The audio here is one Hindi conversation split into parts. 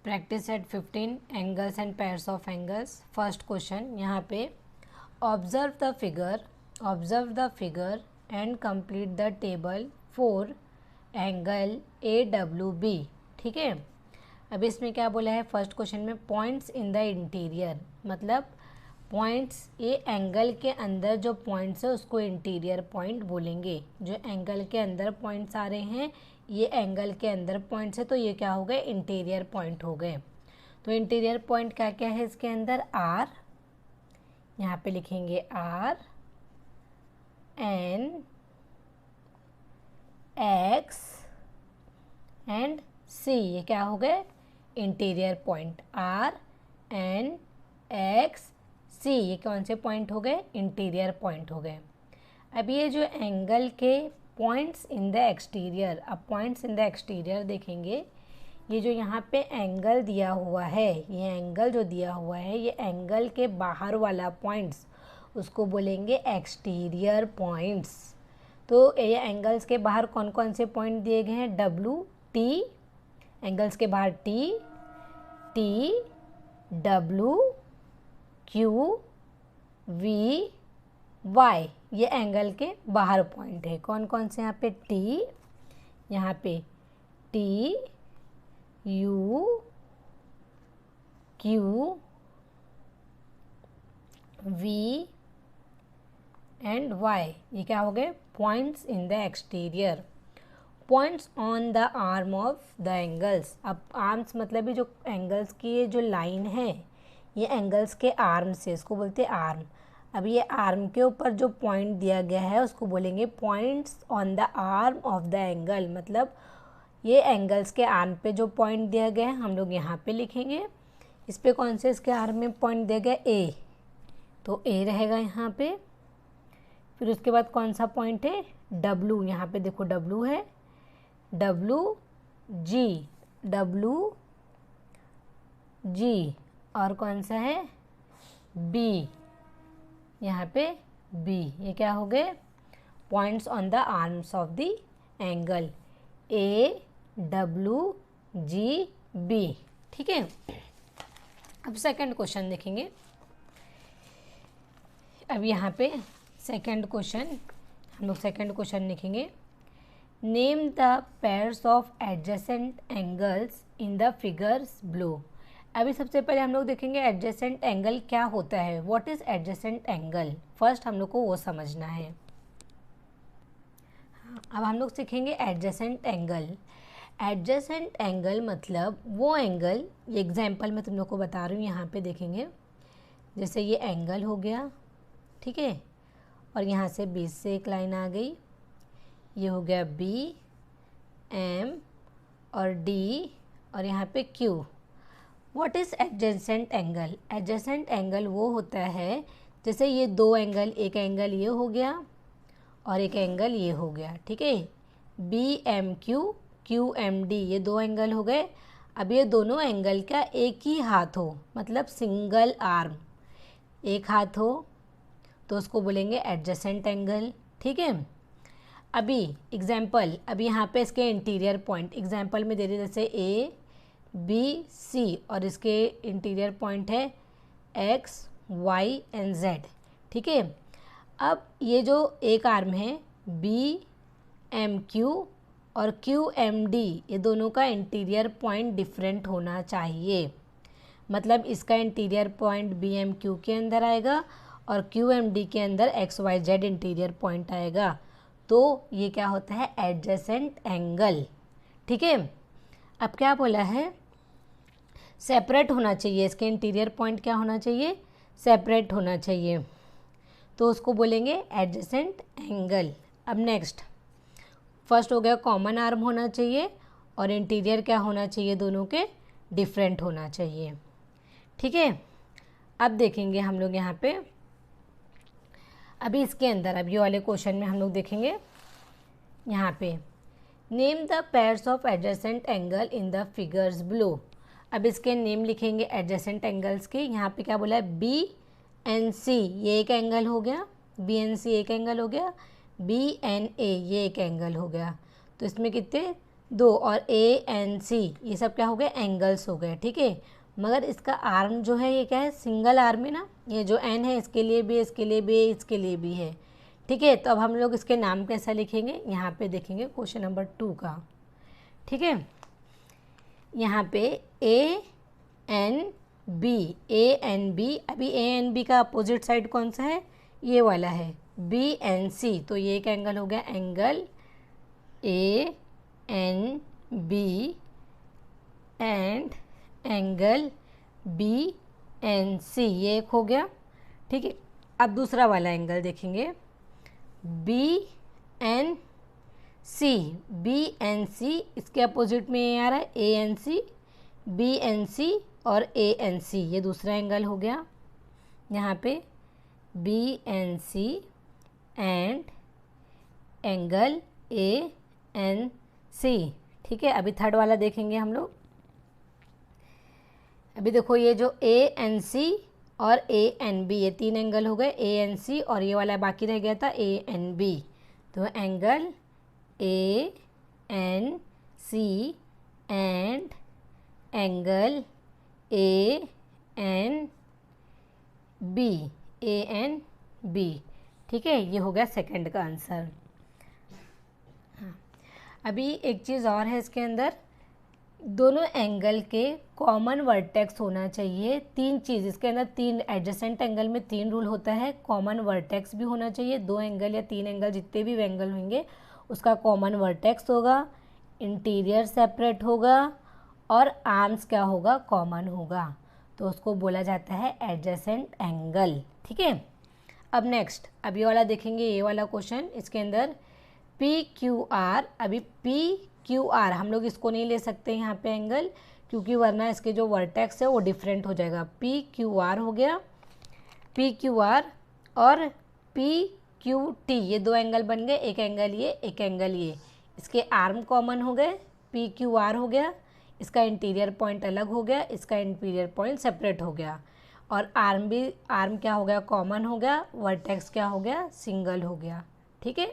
Practice eight 15 angles and pairs of angles. First question यहाँ पे observe the figure and complete the table for angle AWB। ठीक है, अब इसमें क्या बोला है फर्स्ट क्वेश्चन में, पॉइंट्स इन द इंटीरियर, मतलब पॉइंट्स, ये एंगल के अंदर जो पॉइंट्स है उसको इंटीरियर पॉइंट बोलेंगे। जो एंगल के अंदर पॉइंट्स आ रहे हैं ये एंगल के अंदर पॉइंट्स है, तो ये क्या हो गए, इंटीरियर पॉइंट हो गए। तो इंटीरियर पॉइंट क्या क्या है इसके अंदर, R, यहाँ पे लिखेंगे R, N, X and C, ये क्या हो गए, interior point. R, N, X, C, ये कौन से पॉइंट हो गए, इंटीरियर पॉइंट हो गए। अब ये जो एंगल के पॉइंट्स इन द एक्सटीरियर, अब पॉइंट्स इन द एक्सटीरियर देखेंगे, ये जो यहाँ पे एंगल दिया हुआ है, ये एंगल जो दिया हुआ है, ये एंगल के बाहर वाला पॉइंट्स उसको बोलेंगे एक्सटीरियर पॉइंट्स। तो ये एंगल्स के बाहर कौन कौन से पॉइंट दिए गए हैं, W, T, एंगल्स के बाहर T, W, Q, V, Y, ये एंगल के बाहर पॉइंट है। कौन कौन से, यहाँ पे T, यहाँ पे T, U, Q, V and Y, ये क्या हो गए, points in the exterior. Points on the arm of the angles, अब आर्म्स मतलब ये जो एंगल्स की ये जो लाइन है, ये एंगल्स के आर्म से, इसको बोलते हैं आर्म। अब ये आर्म के ऊपर जो पॉइंट दिया गया है उसको बोलेंगे points on the arm of the angle, मतलब ये एंगल्स के आर्म पे जो पॉइंट दिया गया है हम लोग यहाँ पे लिखेंगे। इस पे कौन से इसके आर्म में पॉइंट दिया गया, A, तो A रहेगा यहाँ पे। फिर उसके बाद कौन सा पॉइंट है, W, यहाँ पे देखो W है, W, G, और कौन सा है, B, यहाँ पे B, ये क्या हो गए, points on the arms of the angle AWGB। ठीक है, अब सेकंड क्वेश्चन देखेंगे। अब यहाँ पे सेकंड क्वेश्चन, हम लोग सेकंड क्वेश्चन लिखेंगे, name the pairs of adjacent angles in the figures below. अभी सबसे पहले हम लोग देखेंगे एडजेसेंट एंगल क्या होता है, what is adjacent angle, first हम लोग को वो समझना है। अब हम लोग सीखेंगे एडजेसेंट एंगल। एडजेसेंट एंगल मतलब वो एंगल, ये एग्जांपल मैं तुम लोग को बता रही हूँ, यहाँ पे देखेंगे, जैसे ये एंगल हो गया, ठीक है, और यहाँ से बीच से एक लाइन आ गई, ये हो गया B, M और D, और यहाँ पे Q। What is adjacent angle, adjacent angle वो होता है जैसे ये दो एंगल, एक एंगल ये हो गया और एक एंगल ये हो गया, ठीक है, BMQ, QMD, ये दो एंगल हो गए। अब ये दोनों एंगल का एक ही हाथ हो, मतलब सिंगल आर्म, एक हाथ हो, तो उसको बोलेंगे एडजेसेंट एंगल। ठीक है, अभी एग्जाम्पल, अभी यहाँ पे इसके इंटीरियर पॉइंट एग्जाम्पल में दे रही, जैसे ABC, और इसके इंटीरियर पॉइंट है X, Y एंड Z। ठीक है, अब ये जो एक आर्म है BMQ और QMD, ये दोनों का इंटीरियर पॉइंट डिफरेंट होना चाहिए, मतलब इसका इंटीरियर पॉइंट BMQ के अंदर आएगा और QMD के अंदर XYZ इंटीरियर पॉइंट आएगा, तो ये क्या होता है, एडजेसेंट एंगल। ठीक है, अब क्या बोला है, सेपरेट होना चाहिए, इसके इंटीरियर पॉइंट क्या होना चाहिए, सेपरेट होना चाहिए, तो उसको बोलेंगे एडजेसेंट एंगल। अब नेक्स्ट, फर्स्ट हो गया कॉमन आर्म होना चाहिए और इंटीरियर क्या होना चाहिए, दोनों के डिफरेंट होना चाहिए। ठीक है, अब देखेंगे हम लोग यहाँ पे, अभी इसके अंदर, अब ये वाले क्वेश्चन में हम लोग देखेंगे यहाँ पे, name the pairs of adjacent angle in the figures below. अब इसके नेम लिखेंगे एडजेसेंट एंगल्स के। यहाँ पे क्या बोला है, BNC, ये एक एंगल हो गया, BNC एक एंगल हो गया, BNA ये एक एंगल हो गया, तो इसमें कितने, दो, और ए एन सी ये सब क्या हो गए, एंगल्स हो गए, ठीक है। मगर इसका आर्म जो है ये क्या है, सिंगल आर्म है ना, ये जो एन है इसके लिए भी, इसके लिए भी, इसके लिए भी है, ठीक है। तो अब हम लोग इसके नाम कैसा लिखेंगे, यहाँ पे देखेंगे क्वेश्चन नंबर 2 का, ठीक है। यहाँ पे ए N B, A N B, अभी ए एन बी का अपोजिट साइड कौन सा है, ये वाला है, बी एन सी, तो ये एक एंगल हो गया, angle A N B and angle B N C, ये एक हो गया, ठीक है। अब दूसरा वाला एंगल देखेंगे, B N C, B N C, इसके अपोजिट में ये आ रहा है A N C, B N C और ए एन सी, ये दूसरा एंगल हो गया। यहाँ पे B N C and angle A N C, ठीक है। अभी थर्ड वाला देखेंगे हम लोग। अभी देखो ये जो ए एन सी और ए एन बी, ये 3 एंगल हो गए, ए एन सी, और ये वाला बाकी रह गया था ए एन बी, तो angle A N C and angle A N B, A N B, ठीक है। ये हो गया सेकंड का आंसर। हाँ, अभी एक चीज़ और है इसके अंदर, दोनों एंगल के कॉमन वर्टेक्स होना चाहिए। 3 चीज़ इसके अंदर, 3 एडजेसेंट एंगल में 3 रूल होता है, कॉमन वर्टेक्स भी होना चाहिए, 2 एंगल या 3 एंगल जितने भी एंगल होंगे उसका कॉमन वर्टेक्स होगा, इंटीरियर सेपरेट होगा, और आर्म्स क्या होगा, कॉमन होगा, तो उसको बोला जाता है एडजेसेंट एंगल, ठीक है। अब नेक्स्ट, अब ये वाला देखेंगे, ये वाला क्वेश्चन, इसके अंदर पी क्यू आर, अभी पी क्यू आर हम लोग इसको नहीं ले सकते यहाँ पे एंगल, क्योंकि वरना इसके जो वर्टेक्स है वो डिफरेंट हो जाएगा। पी क्यू आर हो गया, पी क्यू आर और पी क्यू टी, ये 2 एंगल बन गए, एक एंगल ये, एक एंगल ये, इसके आर्म कॉमन हो गए, पी क्यू आर हो गया, इसका इंटीरियर पॉइंट अलग हो गया, इसका इंटीरियर पॉइंट सेपरेट हो गया, और आर्म भी, आर्म क्या हो गया, कॉमन हो गया, वर्टेक्स क्या हो गया, सिंगल हो गया, ठीक है।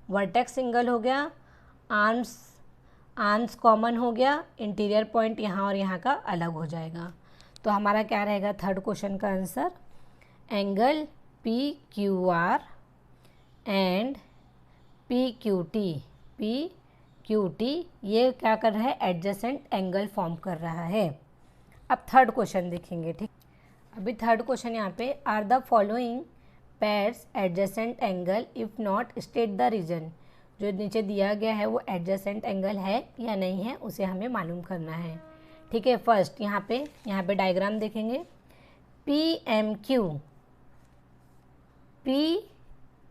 वर्टेक्स सिंगल हो गया, आर्म्स कॉमन हो गया, इंटीरियर पॉइंट यहाँ और यहाँ का अलग हो जाएगा। तो हमारा क्या रहेगा थर्ड क्वेश्चन का answer, angle P Q R and P Q T, P Q T ये क्या कर रहा है, एडजेसेंट एंगल फॉर्म कर रहा है। अब थर्ड क्वेश्चन देखेंगे, ठीक। अभी थर्ड क्वेश्चन यहाँ पे, are the following pairs adjacent angle if not state the reason, जो नीचे दिया गया है वो एडजेसेंट एंगल है या नहीं है, उसे हमें मालूम करना है, ठीक है। फर्स्ट यहाँ पे डायग्राम देखेंगे, P M Q, P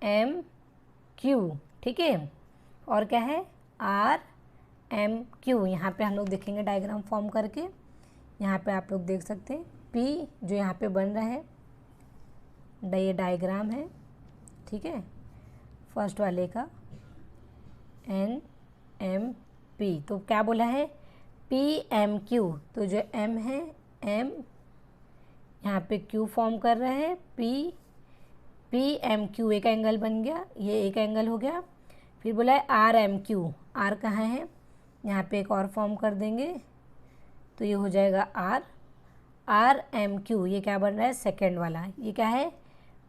M Q, ठीक है, और क्या है, आर एम क्यू, यहाँ पे हम लोग देखेंगे डायग्राम फॉर्म करके। यहाँ पे आप लोग देख सकते हैं पी जो यहाँ पे बन रहा है, ये डायग्राम है, ठीक है, फर्स्ट वाले का, एन एम पी, तो क्या बोला है, पी एम क्यू, तो जो एम है, एम यहाँ पे क्यू फॉर्म कर रहा है, पी एम क्यू एक एंगल बन गया, ये एक एंगल हो गया। फिर बोला है आर एम क्यू, आर कहाँ है, यहाँ पे एक और फॉर्म कर देंगे, तो ये हो जाएगा आर एम क्यू, ये क्या बन रहा है, सेकेंड वाला, ये क्या है,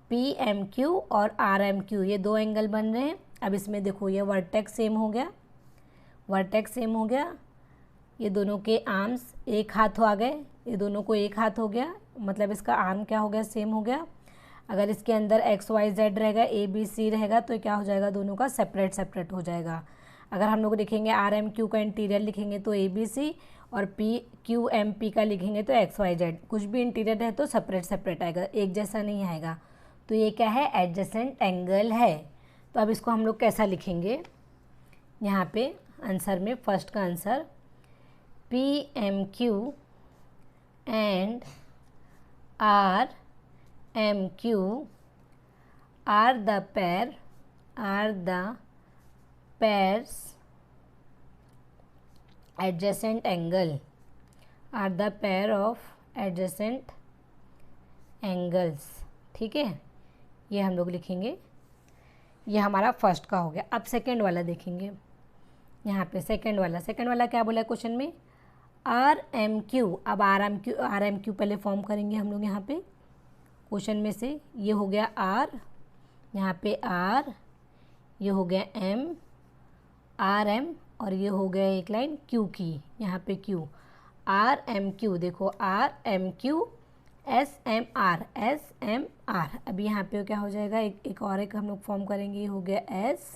पी एम क्यू और आर एम क्यू, ये 2 एंगल बन रहे हैं। अब इसमें देखो ये वर्टेक्स सेम हो गया, वर्टेक्स सेम हो गया, ये दोनों के आर्म्स एक हाथ आ गए, ये दोनों को एक हाथ हो गया, मतलब इसका आर्म क्या हो गया, सेम हो गया। अगर इसके अंदर एक्स वाई जेड रहेगा, ए बी सी रहेगा, तो क्या हो जाएगा, दोनों का सेपरेट सेपरेट हो जाएगा। अगर हम लोग लिखेंगे आर एम क्यू का इंटीरियर लिखेंगे तो ए बी सी, और पी क्यू एम पी का लिखेंगे तो एक्स वाई जेड, कुछ भी इंटीरियर है तो सेपरेट सेपरेट आएगा, एक जैसा नहीं आएगा। तो ये क्या है, एडजेसेंट एंगल है। तो अब इसको हम लोग कैसा लिखेंगे, यहाँ पे आंसर में फर्स्ट का answer, P M Q and R M Q are the pairs adjacent angle, are the pair of adjacent angles, ठीक है, ये हम लोग लिखेंगे। ये हमारा फर्स्ट का हो गया। अब सेकेंड वाला देखेंगे, यहाँ पे सेकंड वाला क्या बोला है क्वेश्चन में, आर एम क्यू। अब आर एम क्यू पहले फॉर्म करेंगे हम लोग यहाँ पे क्वेश्चन में से। ये हो गया आर, यहाँ पे आर, ये हो गया एम, आर एम, और ये हो गया एक लाइन क्यू की, यहाँ पे क्यू, आर एम क्यू। देखो R M Q S M R, S M R. अभी यहाँ पे क्या हो जाएगा, एक और एक हम लोग फॉर्म करेंगे। ये हो गया एस,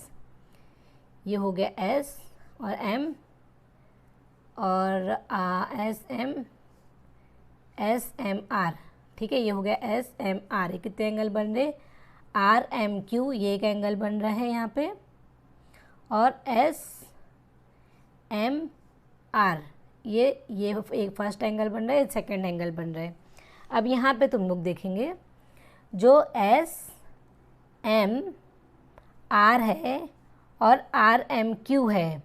ये हो गया एस और एम और एस एम आर। ठीक है, ये हो गया एस एम आर। ये कितने एंगल बन रहे, आर एम क्यू, ये एक एंगल बन रहा है यहाँ पे, और एस एम आर, ये एक फर्स्ट एंगल बन रहा है, सेकंड एंगल बन रहा है। अब यहाँ पे तुम लोग देखेंगे जो एस एम आर है और आर एम क्यू है,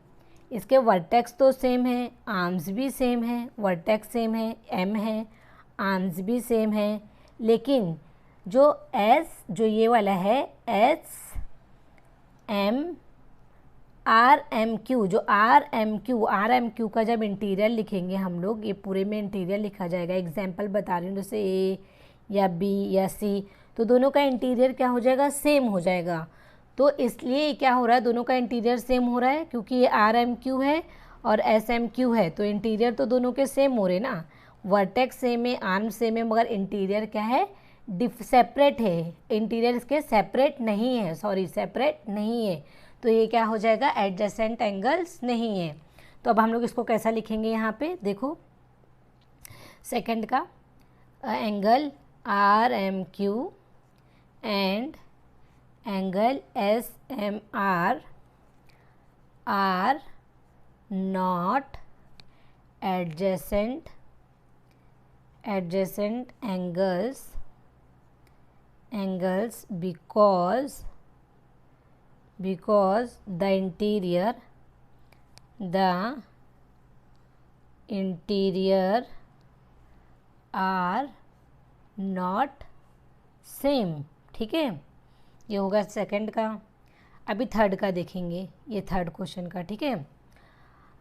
इसके वर्टेक्स तो सेम है, आर्म्स भी सेम है, वर्टेक्स सेम है, एम है, आर्म्स भी सेम है, लेकिन जो एस, जो ये वाला है S M R M Q, जो आर एम क्यू का जब इंटीरियर लिखेंगे हम लोग, ये पूरे में इंटीरियर लिखा जाएगा। एग्जाम्पल बता रही हूँ, जैसे ए या बी या सी, तो दोनों का इंटीरियर क्या हो जाएगा, सेम हो जाएगा। तो इसलिए क्या हो रहा है, दोनों का इंटीरियर सेम हो रहा है क्योंकि ये आर एम क्यू है और एस एम क्यू है, तो इंटीरियर तो दोनों के सेम हो रहे ना। वर्टेक्स सेम है, आर्म सेम है, मगर इंटीरियर क्या है, सेपरेट है। इंटीरियर इसके सेपरेट नहीं है, सेपरेट नहीं है, तो ये क्या हो जाएगा, एडजेसेंट एंगल्स नहीं है। तो अब हम लोग इसको कैसा लिखेंगे, यहाँ पे देखो सेकंड का angle R M Q and angle S M R are not adjacent angles because the interior are not same। ठीक है, ये होगा सेकंड का। अभी थर्ड का देखेंगे, ये थर्ड क्वेश्चन का। ठीक है,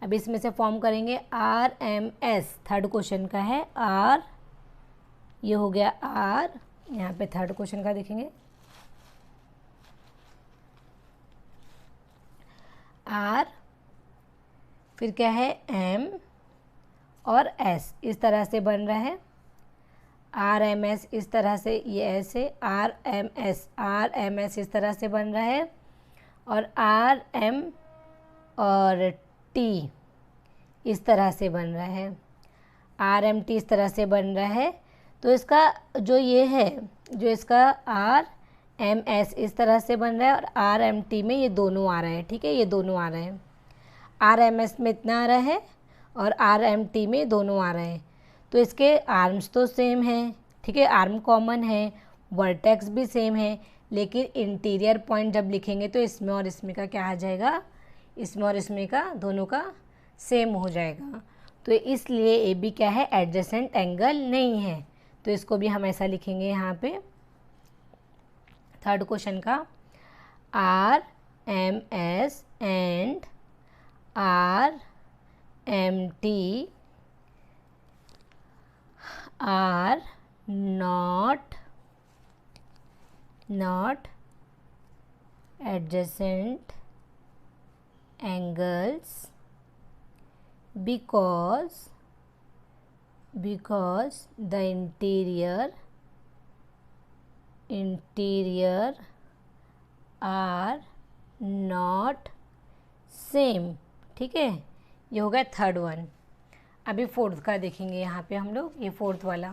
अब इसमें से फॉर्म करेंगे R M S. Third question का है आर, ये हो गया आर, यहाँ पे थर्ड क्वेश्चन का देखेंगे आर, फिर क्या है एम और एस, इस तरह से बन रहा है आर एम एस, इस तरह से, ये ऐसे आर एम एस इस तरह से बन रहा है, और आर एम और टी इस तरह से बन रहा है, आर एम टी इस तरह से बन रहा है। तो इसका जो ये है, जो इसका आर एम एस इस तरह से बन रहा है और आर एम टी में ये दोनों आ रहे हैं। ठीक है, ये दोनों आ रहे हैं, आर एम एस में इतना आ रहा है और आर एम टी में दोनों आ रहे हैं। तो इसके आर्म्स तो सेम हैं, ठीक है, आर्म कॉमन है, वर्टेक्स भी सेम है, लेकिन इंटीरियर पॉइंट जब लिखेंगे तो इसमें और इसमें का क्या आ जाएगा, इसमें और इसमें का दोनों का सेम हो जाएगा। तो इसलिए ए बी क्या है, एडजेसेंट एंगल नहीं है। तो इसको भी हम ऐसा लिखेंगे यहाँ पे थर्ड क्वेश्चन का, R M S and R M T are not adjacent angles because the interior are not same। ठीक है, ये हो गया थर्ड वन। अभी फोर्थ का देखेंगे यहाँ पे हम लोग, ये फोर्थ वाला,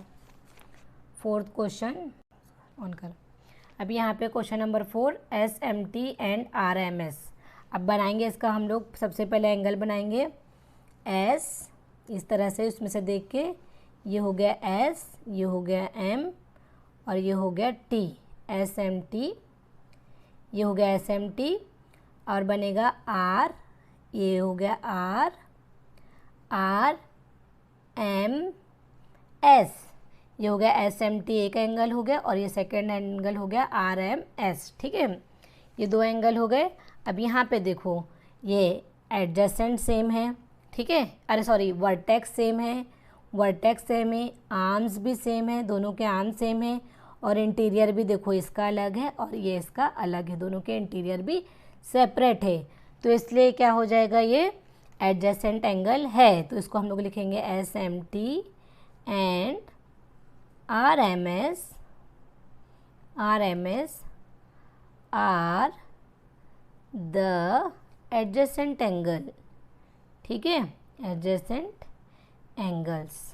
फोर्थ क्वेश्चन ऑन कर। अभी यहाँ पे question number 4, S M T and R M S. अब बनाएंगे इसका हम लोग, सबसे पहले एंगल बनाएंगे एस, इस तरह से उसमें से देख के, ये हो गया एस, ये हो गया एम और ये हो गया टी, एस एम टी, ये हो गया एस एम टी, और बनेगा आर, ये हो गया आर, आर एम एस, ये हो गया एस एम टी एक एंगल हो गया और ये सेकेंड एंगल हो गया आर एम एस। ठीक है, ये दो एंगल हो गए। अब यहाँ पे देखो, ये एडजेसेंट सेम है, ठीक है, अरे सॉरी वर्टेक्स सेम है, वर्टेक्स सेम है, आर्म्स भी सेम है, दोनों के आर्म्स सेम है, और इंटीरियर भी देखो इसका अलग है और ये इसका अलग है, दोनों के इंटीरियर भी सेपरेट है, तो इसलिए क्या हो जाएगा, ये एडजेसेंट एंगल है। तो इसको हम लोग लिखेंगे SMT and RMS are the adjacent angle, ठीक है, एडजेसेंट एंगल्स।